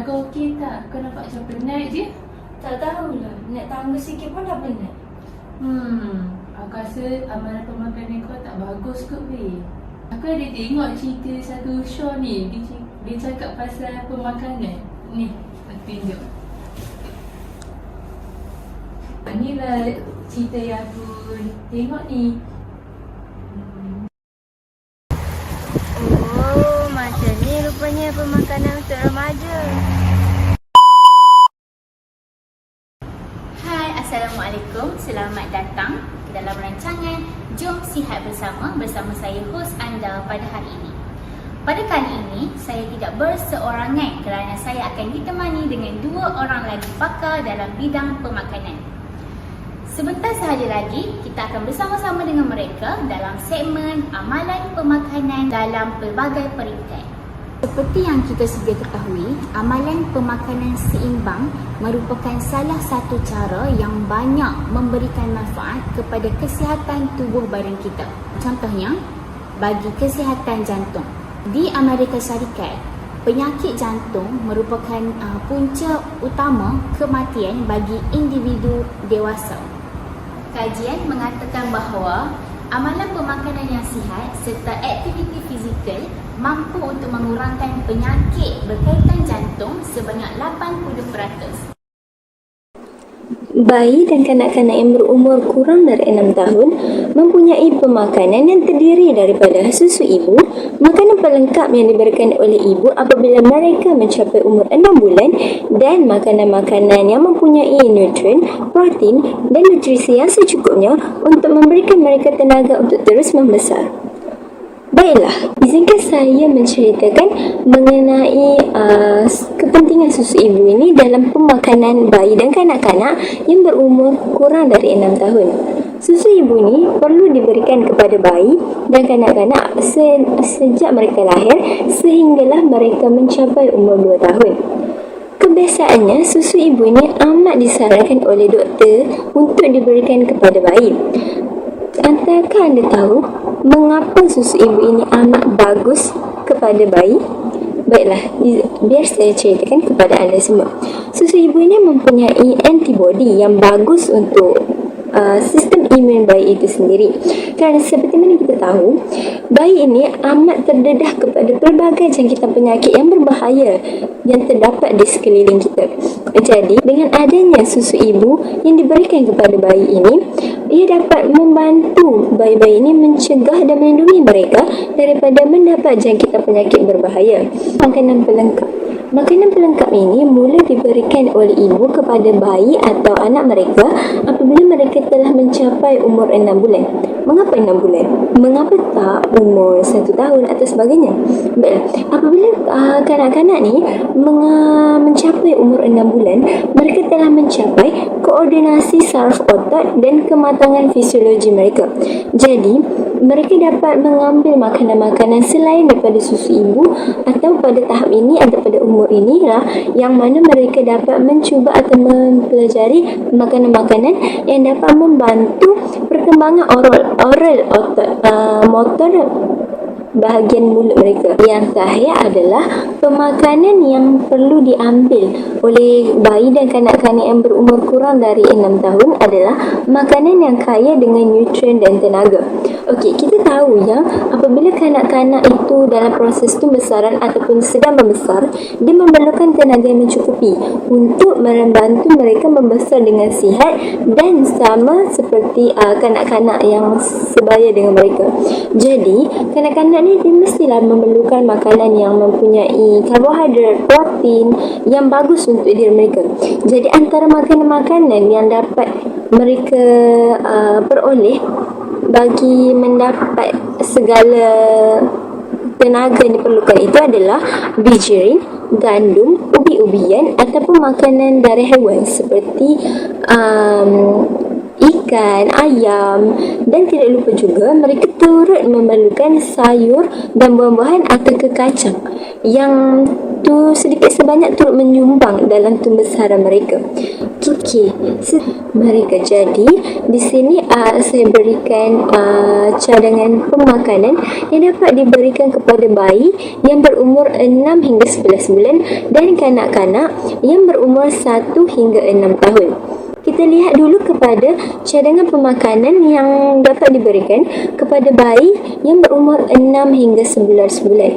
Kau okey tak? Kau nampak macam penat je? Tak tahulah, nak tangga sikit pun dah penat. Aku rasa amalan pemakanan kau tak bagus kot weh. Aku ada tengok cerita satu show ni. Dia cakap pasal pemakanan. Ni, aku tunjuk. Inilah cerita yang aku tengok ni. Oh, macam ni rupanya pemakanan untuk remaja. Hai, Assalamualaikum. Selamat datang ke dalam rancangan Jom Sihat bersama saya hos anda pada hari ini. Pada kali ini, saya tidak berseorangan kerana saya akan ditemani dengan dua orang lagi pakar dalam bidang pemakanan. Sebentar sahaja lagi, kita akan bersama-sama dengan mereka dalam segmen Amalan Pemakanan dalam pelbagai peringkat. Seperti yang kita sedia ketahui, amalan pemakanan seimbang merupakan salah satu cara yang banyak memberikan manfaat kepada kesihatan tubuh badan kita. Contohnya, bagi kesihatan jantung. Di Amerika Syarikat, penyakit jantung merupakan punca utama kematian bagi individu dewasa. Kajian mengatakan bahawa amalan pemakanan yang sihat serta aktiviti fizikal mampu untuk mengurangkan penyakit berkaitan jantung sebanyak 80%. Bayi dan kanak-kanak yang berumur kurang dari 6 tahun mempunyai pemakanan yang terdiri daripada susu ibu, makanan pelengkap yang diberikan oleh ibu apabila mereka mencapai umur 6 bulan dan makanan-makanan yang mempunyai nutrien, protein dan nutrisi yang secukupnya untuk memberikan mereka tenaga untuk terus membesar. Baiklah, izinkan saya menceritakan mengenai kepentingan susu ibu ini dalam pemakanan bayi dan kanak-kanak yang berumur kurang dari 6 tahun. Susu ibu ini perlu diberikan kepada bayi dan kanak-kanak sejak mereka lahir sehinggalah mereka mencapai umur 2 tahun. Kebiasaannya, susu ibu ini amat disarankan oleh doktor untuk diberikan kepada bayi. Antarkah anda tahu mengapa susu ibu ini amat bagus kepada bayi? Baiklah, biar saya ceritakan kepada anda semua. Susu ibu ini mempunyai antibodi yang bagus untuk sistem imun bayi itu sendiri. Kerana seperti mana kita tahu, bayi ini amat terdedah kepada pelbagai jangkitan penyakit yang berbahaya yang terdapat di sekeliling kita. Jadi, dengan adanya susu ibu yang diberikan kepada bayi ini, ia dapat membantu bayi-bayi ini mencegah dan melindungi mereka daripada mendapat jangkitan penyakit berbahaya. Makanan pelengkap ini mula diberikan oleh ibu kepada bayi atau anak mereka apabila mereka telah mencapai umur 6 bulan. Mengapa 6 bulan? Mengapa tak umur 1 tahun atau sebagainya? Baiklah, apabila kanak-kanak ni mencapai umur 6 bulan, mereka telah mencapai koordinasi saraf otak dan kematangan fisiologi mereka. Jadi, mereka dapat mengambil makanan-makanan selain daripada susu ibu atau pada tahap ini atau pada umur inilah yang mana mereka dapat mencuba atau mempelajari makanan-makanan yang dapat membantu perkembangan oral otak, motor bahagian mulut mereka. Yang terakhir adalah pemakanan yang perlu diambil oleh bayi dan kanak-kanak yang berumur kurang dari 6 tahun adalah makanan yang kaya dengan nutrien dan tenaga. Okey, kita tahu yang apabila kanak-kanak itu dalam proses pembesaran ataupun sedang membesar, dia memerlukan tenaga yang mencukupi untuk membantu mereka membesar dengan sihat dan sama seperti kanak-kanak yang sebaya dengan mereka. Jadi, kanak-kanak ni dia mestilah memerlukan makanan yang mempunyai karbohidrat, protein yang bagus untuk diri mereka. Jadi, antara makanan-makanan yang dapat mereka peroleh bagi mendapat segala tenaga yang diperlukan itu adalah bijirin, gandum, ubi-ubian ataupun makanan dari haiwan seperti ikan, ayam dan tidak lupa juga mereka turut memerlukan sayur dan buah-buahan atau kacang yang tu sedikit sebanyak turut menyumbang dalam pembesaran mereka. Okey, mereka jadi di sini saya berikan cadangan pemakanan yang dapat diberikan kepada bayi yang berumur 6 hingga 11 bulan dan kanak-kanak yang berumur 1 hingga 6 tahun. Kita lihat dulu kepada cadangan pemakanan yang dapat diberikan kepada bayi yang berumur 6 hingga 11 bulan.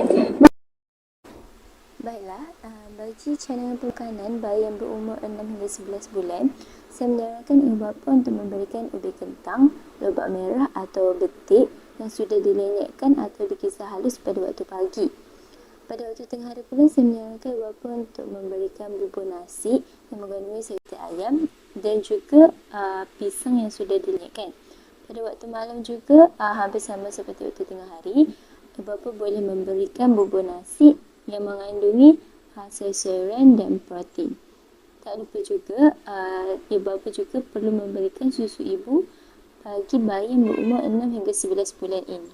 Baiklah, bagi cadangan pemakanan bayi yang berumur 6 hingga 11 bulan, saya menyarankan ibu bapa untuk memberikan ubi kentang, lobak merah atau betik yang sudah dilenyekkan atau dikisar halus pada waktu pagi. Pada waktu tengah hari pula, saya menyarankan ibu bapa untuk memberikan bubur nasi yang mengandungi sayur ayam dan juga pisang yang sudah dilenyekkan. Pada waktu malam juga, hampir sama seperti waktu tengah hari, ibu bapa boleh memberikan bubur nasi yang mengandungi sayur-sayuran dan protein. Tak lupa juga, ibu bapa juga perlu memberikan susu ibu bagi bayi yang berumur 6 hingga 11 bulan ini.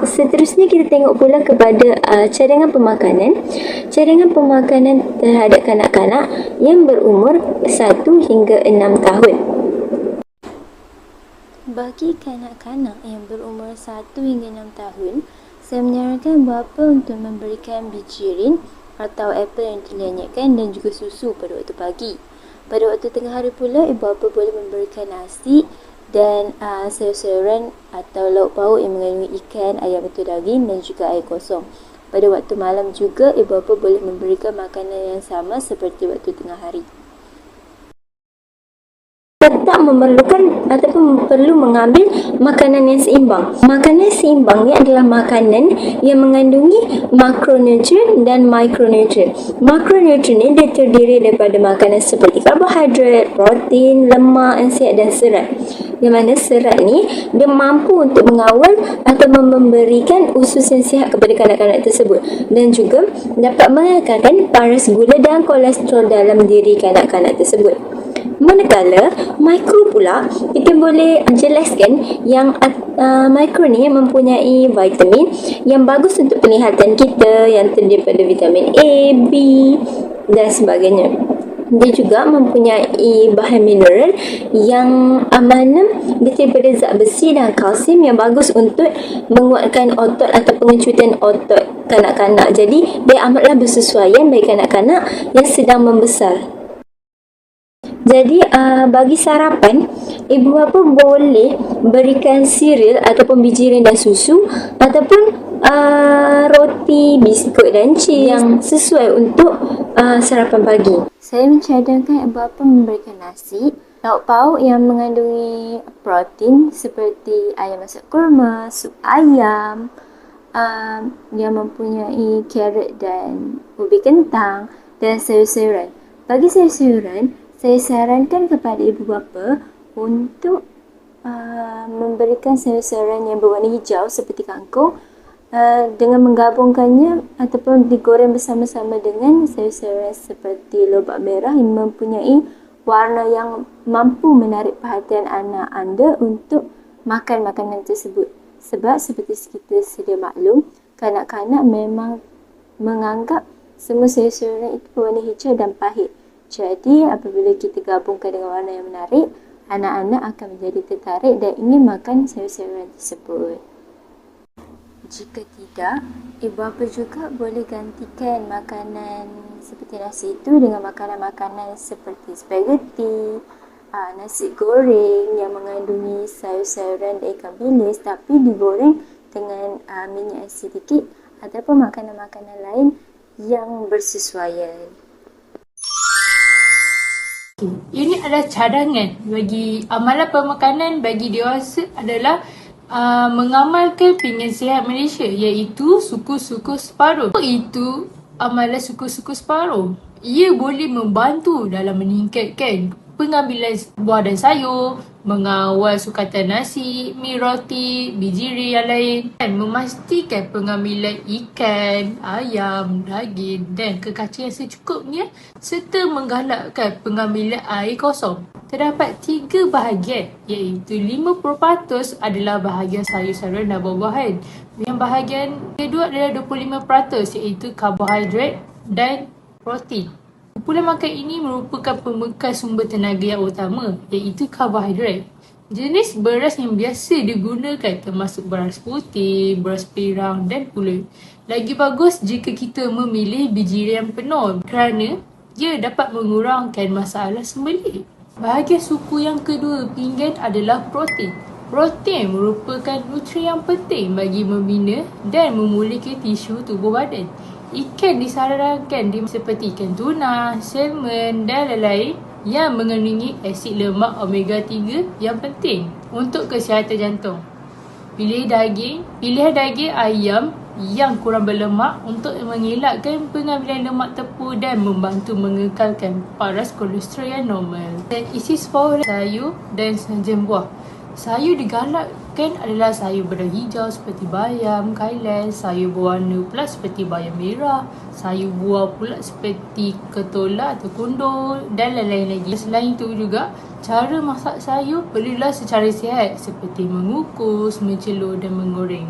Seterusnya kita tengok pula kepada cadangan pemakanan. Cadangan pemakanan terhadap kanak-kanak yang berumur 1 hingga 6 tahun. Bagi kanak-kanak yang berumur 1 hingga 6 tahun, saya menyarankan bapa untuk memberikan biji rin atau apel yang dilenyekkan dan juga susu pada waktu pagi. Pada waktu tengah hari pula, ibu bapa boleh memberikan nasi dan sayur-sayuran atau lauk pauk yang mengandungi ikan, ayam atau daging dan juga air kosong. Pada waktu malam juga, ibu bapa boleh memberikan makanan yang sama seperti waktu tengah hari. Tetap memerlukan ataupun perlu mengambil makanan yang seimbang. Makanan seimbang ni adalah makanan yang mengandungi makronutrien dan mikronutrien. Makronutrien ni dia terdiri daripada makanan seperti karbohidrat, protein, lemak, serat dan serat. Yang mana serat ni dia mampu untuk mengawal atau memberikan usus yang sihat kepada kanak-kanak tersebut dan juga dapat mengekalkan paras gula dan kolesterol dalam diri kanak-kanak tersebut. Manakala mikro pula, kita boleh jelaskan yang mikro ni yang mempunyai vitamin yang bagus untuk penglihatan kita, yang terdiri pada vitamin A, B dan sebagainya. Dia juga mempunyai bahan mineral yang mana dia daripada zat besi dan kalsium yang bagus untuk menguatkan otot atau pengecutan otot kanak-kanak. Jadi dia amatlah bersesuaian bagi kanak-kanak yang sedang membesar. Jadi bagi sarapan, ibu bapa boleh berikan cereal ataupun biji rin dan susu ataupun roti, biskut dan cheese yang sesuai untuk sarapan pagi. Saya mencadangkan ibu bapa memberikan nasi, lauk pauk yang mengandungi protein seperti ayam masak kurma, sup ayam, yang mempunyai carrot dan ubi kentang dan sayur-sayuran. Bagi sayur-sayuran, saya sarankan kepada ibu bapa untuk memberikan sayur-sayuran yang berwarna hijau seperti kangkung dengan menggabungkannya ataupun digoreng bersama-sama dengan sayur-sayuran seperti lobak merah yang mempunyai warna yang mampu menarik perhatian anak anda untuk makan makanan tersebut. Sebab seperti kita sedia maklum, kanak-kanak memang menganggap semua sayur-sayuran itu berwarna hijau dan pahit. Jadi, apabila kita gabungkan dengan warna yang menarik, anak-anak akan menjadi tertarik dan ingin makan sayur-sayuran tersebut. Jika tidak, ibu bapa juga boleh gantikan makanan seperti nasi itu dengan makanan-makanan seperti spaghetti, nasi goreng yang mengandungi sayur-sayuran dan ikan bilis tapi digoreng dengan minyak sedikit ataupun makanan-makanan lain yang bersesuaian. Ini adalah cadangan bagi amalan pemakanan bagi dewasa adalah mengamalkan pinggan sihat Malaysia iaitu suku-suku separuh. Itu amalan suku-suku separuh. Ia boleh membantu dalam meningkatkan pengambilan buah dan sayur, mengawal sukatan nasi, mi roti, biji rin yang lain dan memastikan pengambilan ikan, ayam, daging dan kekaciran secukupnya serta menggalakkan pengambilan air kosong. Terdapat 3 bahagian iaitu 50% adalah bahagian sayur-sayuran dan buah-buahan. Yang bahagian kedua adalah 25% iaitu karbohidrat dan protein. Kumpulan makan ini merupakan pembekas sumber tenaga yang utama, iaitu karbohidrat. Jenis beras yang biasa digunakan termasuk beras putih, beras pirang dan pulut. Lagi bagus jika kita memilih biji yang penuh kerana ia dapat mengurangkan masalah sembelit. Bahagian suku yang kedua pinggan adalah protein. Protein merupakan nutrien yang penting bagi membina dan memulihkan tisu tubuh badan. Ikan disarankan seperti ikan tuna, salmon dan lain-lain yang mengandungi asid lemak omega 3 yang penting untuk kesihatan jantung. Pilihan daging ayam yang kurang berlemak untuk mengelakkan pengambilan lemak tepung dan membantu mengekalkan paras kolesterol yang normal. Dan isi spor sayur dan senajan buah. Sayur digalakkan adalah sayur berdaun hijau seperti bayam, kailan, sayur berwarna pelat seperti bayam merah, sayur buah pula seperti ketolak atau kundul dan lain-lain lagi. Selain itu juga, cara masak sayur perlulah secara sihat seperti mengukus, mencelur dan menggoreng.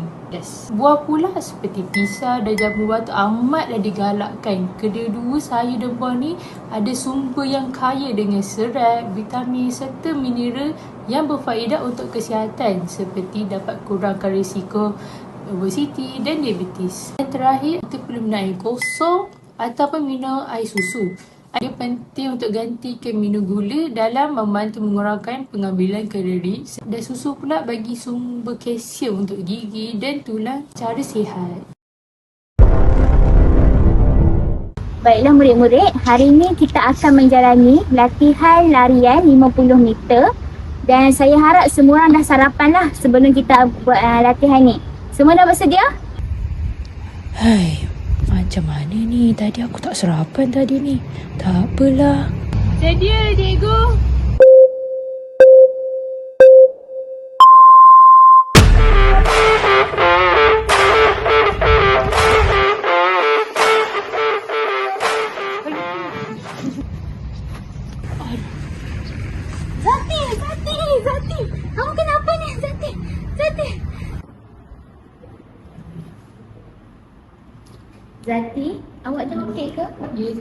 Buah pula seperti pisang dan jambu batu amatlah digalakkan. Kedua-dua sayur dan buah ni ada sumber yang kaya dengan serat, vitamin serta mineral yang berfaedah untuk kesihatan seperti dapat kurangkan risiko obesiti dan diabetes. Dan terakhir, kita perlu minum air kosong ataupun minum air susu. Ia penting untuk gantikan minum gula dalam membantu mengurangkan pengambilan kalori, dan susu pula bagi sumber kalsium untuk gigi dan tulang secara sihat. Baiklah murid-murid, hari ini kita akan menjalani latihan larian 50 meter dan saya harap semua orang dah sarapan lah sebelum kita buat latihan ni. Semua dah bersedia? Hai, macam mana ni? Tadi aku tak sarapan tadi ni. Tak apalah. Sedia, cikgu. Zati! Kamu kenapa ni, Zati? Zati, awak dah okey ke? Ya,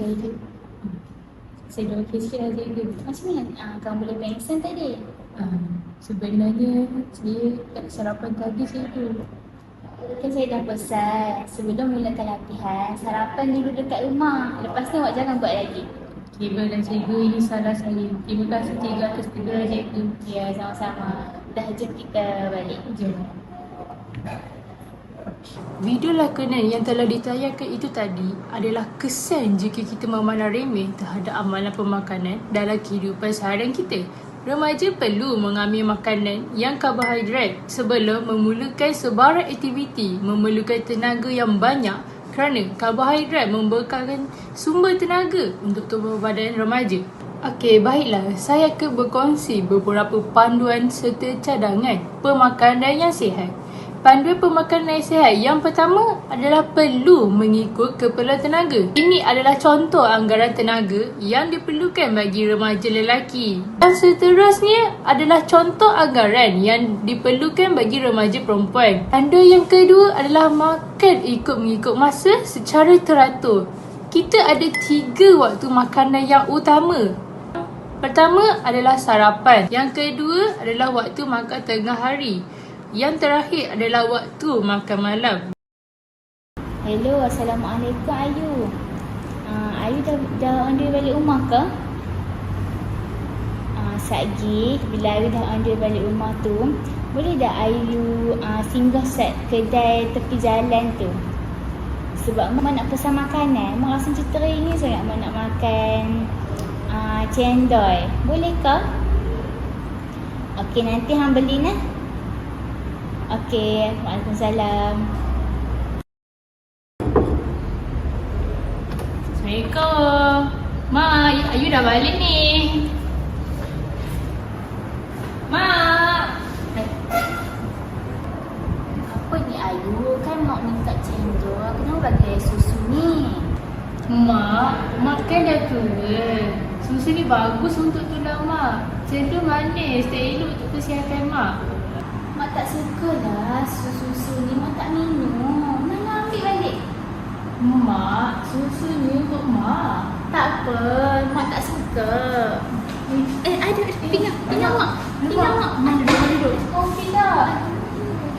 saya dah okey sikit lah, cikgu. Macam mana kamu boleh pengsan tadi? Sebenarnya saya tak sarapan tadi, cikgu. Kan saya dah pesan, sebelum mulakan latihan, sarapan dulu dekat rumah. Lepas tu awak jangan buat lagi. Baiklah cikgu, ini salah saya. Terima kasih cikgu atas teguran cikgu. Ya, sama-sama. Dah jom kita balik. Jom. Video lakonan yang telah ditayangkan itu tadi adalah kesan jika kita memandang remeh terhadap amalan pemakanan dalam kehidupan seharian kita. Remaja perlu mengambil makanan yang karbohidrat sebelum memulakan sebarang aktiviti memerlukan tenaga yang banyak kerana karbohidrat membekalkan sumber tenaga untuk tubuh badan remaja. Okey, baiklah. Saya akan berkongsi beberapa panduan serta cadangan pemakanan yang sihat. Panduan pemakanan yang sihat yang pertama adalah perlu mengikut keperluan tenaga. Ini adalah contoh anggaran tenaga yang diperlukan bagi remaja lelaki. Dan seterusnya adalah contoh anggaran yang diperlukan bagi remaja perempuan. Panduan yang kedua adalah makan mengikut masa secara teratur. Kita ada 3 waktu makanan yang utama. Pertama adalah sarapan. Yang kedua adalah waktu makan tengah hari. Yang terakhir adalah waktu makan malam. Hello, Assalamualaikum Ayu. Ayu dah on the way balik rumah ke? Satgi, bila Ayu dah on the way balik rumah tu, boleh tak Ayu singgah set kedai tepi jalan tu? Sebab Mak nak pesan makanan, Mak rasa macam teringin sangat Mak nak makan cendol. Boleh ke? Okey, nanti hang beli nah. Okey, Waalaikumsalam. Assalamualaikum. Mak, Ayu dah balik ni. Mak. Apa ni Ayu? Kan Mak minta cendol. Kenapa bagi susu ni? Mak kan dah tua. Susu ni bagus untuk tulang Mak. Cendol manis, tak elok untuk kesihatan Mak. Mak tak sukalah susu-susu ni. Mak tak minum. Mana ambil balik? Mak, susu ni untuk Mak. Tak apa. mak tak suka. Ada pinggang mak. Pinggang mak. Duduk. Oh, tidak.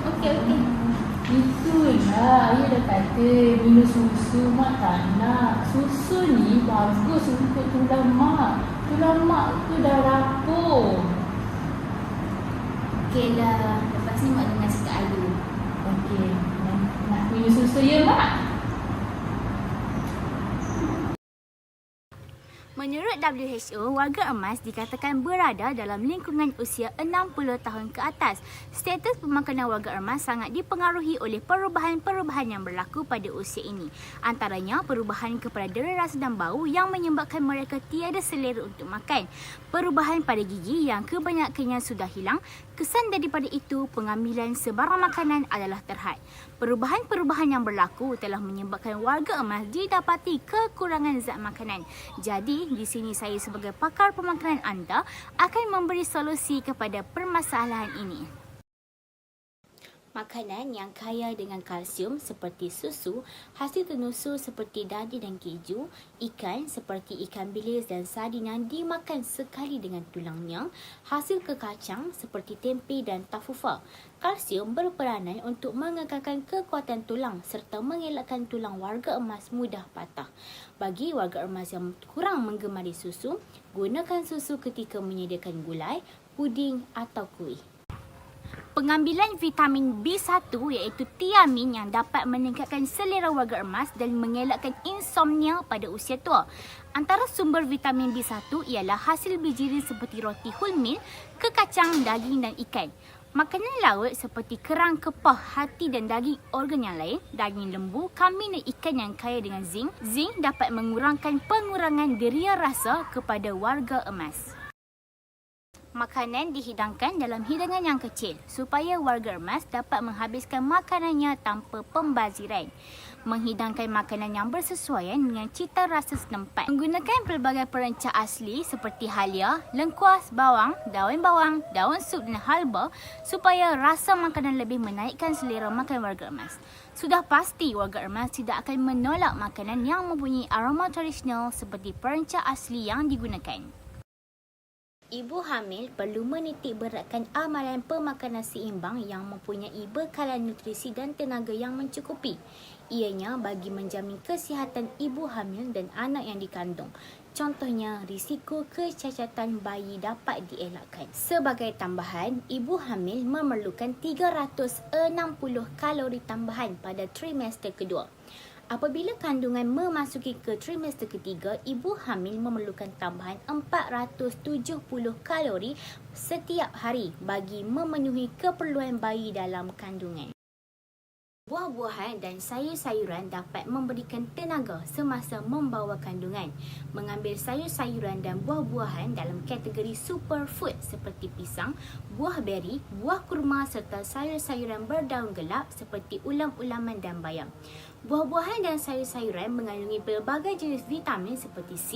Okey. Itulah, ayah dah kata minum susu mak tak nak. Susu ni bagus untuk tulang mak. Tulang mak tu dah rapuh. Okey lah. Lepas ni mak dengar cakap Ayu. Okey, nak minum susu ya mak? Menurut WHO, warga emas dikatakan berada dalam lingkungan usia 60 tahun ke atas. Status pemakanan warga emas sangat dipengaruhi oleh perubahan-perubahan yang berlaku pada usia ini. Antaranya, perubahan kepada dera rasa dan bau yang menyebabkan mereka tiada selera untuk makan. Perubahan pada gigi yang kebanyakannya sudah hilang. Kesan daripada itu, pengambilan sebarang makanan adalah terhad. Perubahan-perubahan yang berlaku telah menyebabkan warga emas didapati kekurangan zat makanan. Jadi, di sini saya sebagai pakar pemakanan anda akan memberi solusi kepada permasalahan ini. Makanan yang kaya dengan kalsium seperti susu, hasil tenusur seperti daging dan keju, ikan seperti ikan bilis dan sardinia dimakan sekali dengan tulangnya, hasil kekacang seperti tempe dan tafufa. Kalsium berperanan untuk mengekalkan kekuatan tulang serta mengelakkan tulang warga emas mudah patah. Bagi warga emas yang kurang menggemari susu, gunakan susu ketika menyediakan gulai, puding atau kuih. Pengambilan vitamin B1 iaitu tiamin yang dapat meningkatkan selera warga emas dan mengelakkan insomnia pada usia tua. Antara sumber vitamin B1 ialah hasil bijiran seperti roti wholemeal, kekacang, daging dan ikan. Makanan laut seperti kerang, kepah, hati dan daging organ yang lain, daging lembu, kambing dan ikan yang kaya dengan zinc. Zinc dapat mengurangkan pengurangan deria rasa kepada warga emas. Makanan dihidangkan dalam hidangan yang kecil supaya warga emas dapat menghabiskan makanannya tanpa pembaziran. Menghidangkan makanan yang bersesuaian dengan cita rasa setempat. Menggunakan pelbagai perencah asli seperti halia, lengkuas, bawang, daun sup dan halba supaya rasa makanan lebih menaikkan selera makan warga emas. Sudah pasti warga emas tidak akan menolak makanan yang mempunyai aroma tradisional seperti perencah asli yang digunakan. Ibu hamil perlu menitik beratkan amalan pemakanan seimbang yang mempunyai bekalan nutrisi dan tenaga yang mencukupi. Ianya bagi menjamin kesihatan ibu hamil dan anak yang dikandung. Contohnya, risiko kecacatan bayi dapat dielakkan. Sebagai tambahan, ibu hamil memerlukan 360 kalori tambahan pada trimester kedua. Apabila kandungan memasuki ke trimester ketiga, ibu hamil memerlukan tambahan 470 kalori setiap hari bagi memenuhi keperluan bayi dalam kandungan. Buah-buahan dan sayur-sayuran dapat memberikan tenaga semasa membawa kandungan. Mengambil sayur-sayuran dan buah-buahan dalam kategori superfood seperti pisang, buah beri, buah kurma serta sayur-sayuran berdaun gelap seperti ulam-ulaman dan bayam. Buah-buahan dan sayur-sayuran mengandungi pelbagai jenis vitamin seperti C,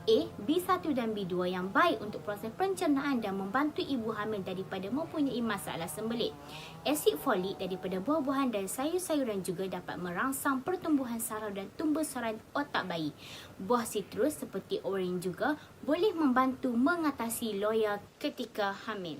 A, B1 dan B2 yang baik untuk proses pencernaan dan membantu ibu hamil daripada mempunyai masalah sembelit. Asid folik daripada buah-buahan dan sayur-sayuran juga dapat merangsang pertumbuhan saraf dan tumbuh-saraf otak bayi. Buah sitrus seperti orange juga boleh membantu mengatasi loya ketika hamil.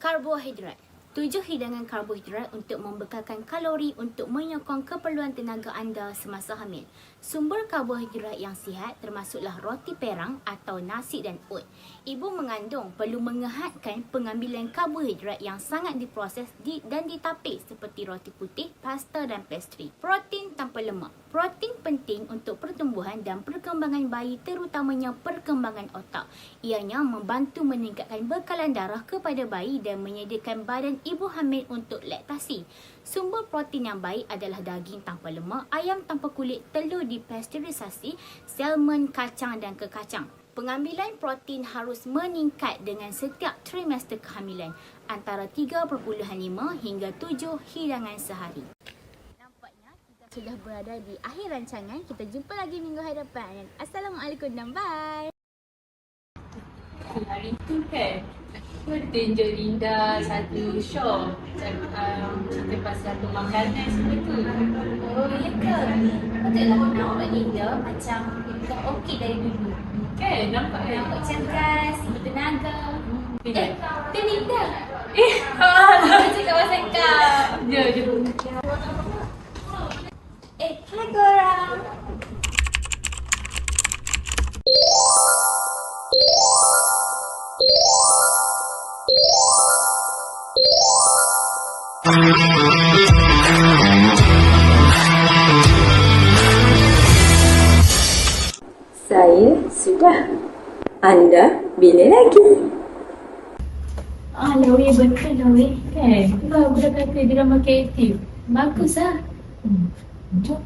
Karbohidrat. 7 hidangan karbohidrat untuk membekalkan kalori untuk menyokong keperluan tenaga anda semasa hamil. Sumber karbohidrat yang sihat termasuklah roti perang atau nasi dan oat. Ibu mengandung perlu mengehatkan pengambilan karbohidrat yang sangat diproses dan ditapis seperti roti putih, pasta dan pastry. Protein tanpa lemak. Protein penting untuk pertumbuhan dan perkembangan bayi terutamanya perkembangan otak. Ianya membantu meningkatkan bekalan darah kepada bayi dan menyediakan badan ibu hamil untuk laktasi. Sumber protein yang baik adalah daging tanpa lemak, ayam tanpa kulit, telur dipasteurisasi, salmon, kacang dan kekacang. Pengambilan protein harus meningkat dengan setiap trimester kehamilan, antara 3.5 hingga 7 hidangan sehari. Nampaknya kita sudah berada di akhir rancangan. Kita jumpa lagi minggu hadapan. Assalamualaikum dan bye. Hari tu kan aku tunjuk Linda satu show cerita pasal pemakanan semua tu. Oh, ya ke? Patutlah kenal Mbak Linda macam dah okey dari dulu. Kan, nampak kan? Nampak cergas, bertenaga. Dia minta. Aku cakap pasal kau. Jom. Hai korang. Saya sudah. Anda bila lagi? Lawi betul Lawi. Kan? Budak kata dia ramai kreatif. Bagus lah. Jom.